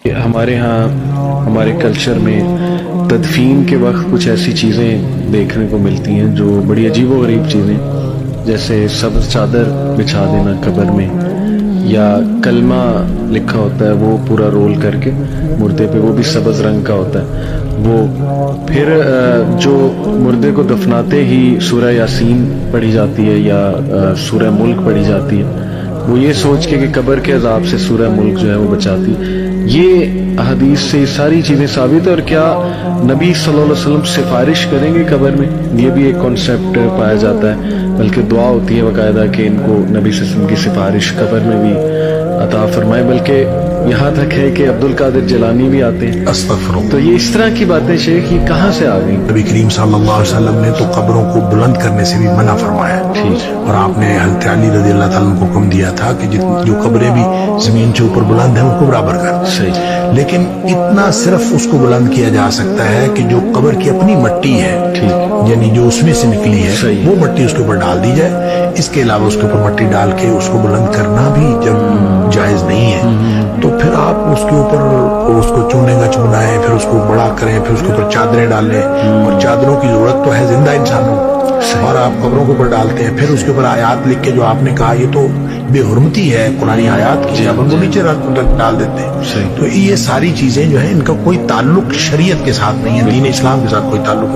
ہمارے ہاں ہمارے کلچر میں تدفین کے وقت کچھ ایسی چیزیں دیکھنے کو ملتی ہیں جو بڑی عجیب و غریب چیزیں، جیسے سبز چادر بچھا دینا قبر میں، یا کلمہ لکھا ہوتا ہے وہ پورا رول کر کے مردے پہ، وہ بھی سبز رنگ کا ہوتا ہے وہ. پھر جو مردے کو دفناتے ہی سورہ یاسین پڑھی جاتی ہے یا سورہ ملک پڑھی جاتی ہے، وہ یہ سوچ کے کہ قبر کے عذاب سے سورہ ملک جو ہے وہ بچاتی. یہ احادیث سے یہ ساری چیزیں ثابت ہے. اور کیا نبی صلی اللہ علیہ وسلم سفارش کریں گے قبر میں؟ یہ بھی ایک کانسیپٹ پایا جاتا ہے، بلکہ دعا ہوتی ہے باقاعدہ کہ ان کو نبی صلی اللہ علیہ وسلم کی سفارش قبر میں بھی عطا فرمائے. بلکہ یہاں تک ہے کہ عبد القادر جیلانی بھی آتے ہیں. استغفر اللہ. تو یہ اس طرح کی باتیں شیخ یہ کہاں سے آ گئی؟ نبی کریم صلی اللہ علیہ وسلم نے تو قبروں کو بلند کرنے سے بھی منع فرمایا، اور آپ نے حضرت علی رضی اللہ تعالیٰ عنہ کو حکم دیا تھا کہ جو قبریں بھی زمین سے اوپر بلند ہیں ان کو برابر کر. صحیح. لیکن اتنا صرف اس کو بلند کیا جا سکتا ہے کہ جو قبر کی اپنی مٹی ہے، یعنی جو اس میں سے نکلی ہے وہ مٹی اس کے اوپر ڈال دی جائے. اس کے علاوہ اس کے اوپر مٹی ڈال کے اس کو بلند کرنا بھی جب جائز نہیں ہے تو پھر آپ اس کے اوپر اس کو چونے گچ بنائیں، پھر اس کو بڑا کریں، پھر اس کے اوپر چادریں ڈالیں. اور چادروں کی ضرورت تو ہے زندہ انسانوں، اور آپ قبروں کے اوپر ڈالتے ہیں. پھر اس کے اوپر آیات لکھ کے جو آپ نے کہا یہ تو بے حرمتی ہے قرآنی آیات کی، اب ان کو نیچے ڈال دیتے ہیں. تو یہ ساری چیزیں جو ہیں ان کا کوئی تعلق شریعت کے ساتھ نہیں ہے، دین اسلام کے ساتھ کوئی تعلق نہیں.